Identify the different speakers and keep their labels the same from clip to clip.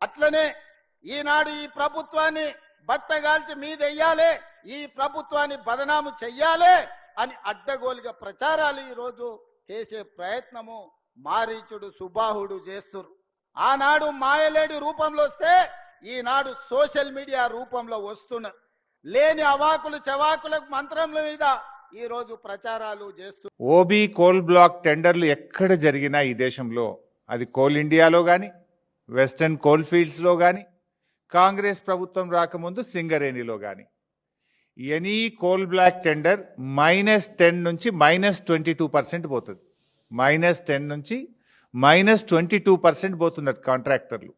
Speaker 1: అట్లనే ఈనాడు ఈ ప్రభుత్వాన్ని బట్టగాల్చి మీదెయ్యాలి, ఈ ప్రభుత్వాన్ని బదనాము చెయ్యాలి అని అడ్డగోలుగా ప్రచారాలు ఈరోజు చేసే ప్రయత్నము మారీచుడు సుబాహుడు చేస్తున్నారు. ఆనాడు మాయలేడి రూపంలో వస్తే ఈనాడు సోషల్ మీడియా రూపంలో వస్తున్నారు. లేని అవాకులు చవాకుల మంత్రముల మీద ఈ రోజు ప్రచారాలు చేస్తున్నారు.
Speaker 2: ఓబీ కోల్ బ్లాక్ టెండర్లు ఎక్కడ జరిగినా ఈ దేశంలో, అది కోల్ ఇండియాలో కానీ, వెస్టర్న్ కోల్ ఫీల్డ్స్లో కానీ, కాంగ్రెస్ ప్రభుత్వం రాకముందు సింగరేణిలో కానీ, ఎనీ కోల్ బ్లాక్ టెండర్ -10 నుంచి -22% పోతుంది. -10 నుంచి -22% పోతున్నారు కాంట్రాక్టర్లు.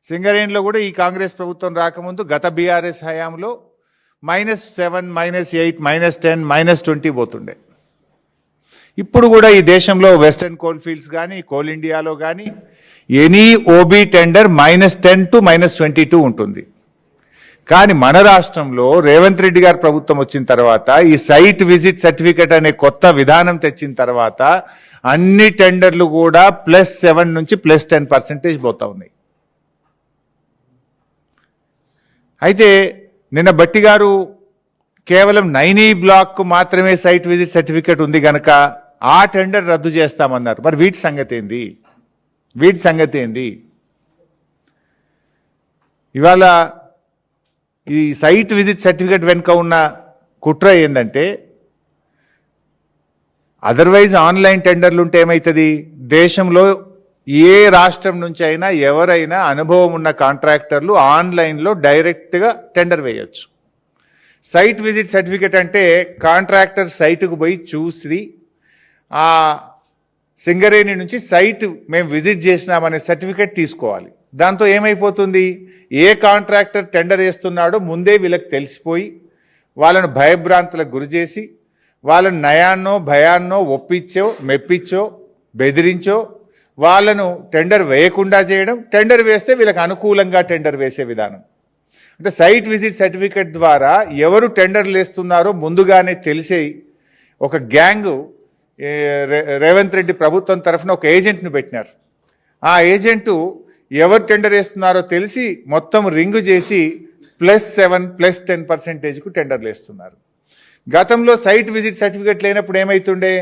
Speaker 2: సింగరేణిలో కూడా ఈ కాంగ్రెస్ ప్రభుత్వం రాకముందు గత బీఆర్ఎస్ హయాంలో -7, -8, -10, -20 పోతుండే. ఇప్పుడు కూడా ఈ దేశంలో వెస్టర్న్ కోల్ ఫీల్డ్స్ కానీ, కోల్ ఇండియాలో కానీ ఎనీ ఓబీ టెండర్ -10 to -22 ఉంటుంది. కానీ మన రాష్ట్రంలో రేవంత్ రెడ్డి గారి ప్రభుత్వం వచ్చిన తర్వాత, ఈ సైట్ విజిట్ సర్టిఫికెట్ అనే కొత్త విధానం తెచ్చిన తర్వాత అన్ని టెండర్లు కూడా +7 నుంచి +10% పోతా ఉన్నాయి. అయితే నిన్న బట్టి గారు కేవలం 9E బ్లాక్ మాత్రమే సైట్ విజిట్ సర్టిఫికెట్ ఉంది గనక ఆ టెండర్ రద్దు చేస్తామన్నారు. మరి వీటి సంగతి ఏంది? ఇవాళ ఈ సైట్ విజిట్ సర్టిఫికెట్ వెనుక ఉన్న కుట్ర ఏంటంటే, అదర్వైజ్ ఆన్లైన్ టెండర్లు ఉంటే ఏమవుతుంది, దేశంలో ఏ రాష్ట్రం నుంచి అయినా ఎవరైనా అనుభవం ఉన్న కాంట్రాక్టర్లు ఆన్లైన్లో డైరెక్ట్గా టెండర్ వేయచ్చు. సైట్ విజిట్ సర్టిఫికెట్ అంటే కాంట్రాక్టర్ సైటుకు పోయి చూసి ఆ సింగరేణి నుంచి సైట్ మేము విజిట్ చేసినామనే సర్టిఫికెట్ తీసుకోవాలి. దాంతో ఏమైపోతుంది, ఏ కాంట్రాక్టర్ టెండర్ వేస్తున్నాడో ముందే వీళ్ళకి తెలిసిపోయి వాళ్ళను భయభ్రాంతులకు గురి చేసి వాళ్ళను నయాన్నో భయాన్నో ఒప్పించో మెప్పించో బెదిరించో వాళ్ళను టెండర్ వేయకుండా చేయడం, టెండర్ వేస్తే వీళ్ళకి అనుకూలంగా టెండర్ వేసే విధానం. అంటే సైట్ విజిట్ సర్టిఫికెట్ ద్వారా ఎవరు టెండర్లు వేస్తున్నారో ముందుగానే తెలిసే ఒక గ్యాంగు రేవంత్ రెడ్డి ప్రభుత్వం తరఫున ఒక ఏజెంట్ను పెట్టినారు. ఆ ఏజెంటు ఎవరు టెండర్ వేస్తున్నారో తెలిసి మొత్తం రింగు చేసి +7, +10%కు టెండర్లు వేస్తున్నారు. గతంలో సైట్ విజిట్ సర్టిఫికెట్ లేనప్పుడు ఏమవుతుండే,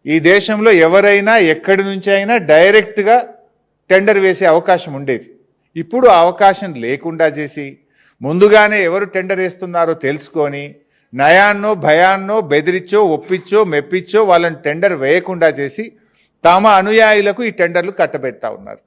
Speaker 2: ఈ దేశంలో ఎవరైనా ఎక్కడి నుంచి అయినా డైరెక్ట్గా టెండర్ వేసే అవకాశం ఉండేది. ఇప్పుడు ఆ అవకాశం లేకుండా చేసి ముందుగానే ఎవరు టెండర్ వేస్తున్నారో తెలుసుకొని నయాన్నో భయాన్నో బెదిరించో ఒప్పించో మెప్పించో వాళ్ళని టెండర్ వేయకుండా చేసి తమ అనుయాయులకు ఈ టెండర్లు కట్టబెడతా ఉన్నారు.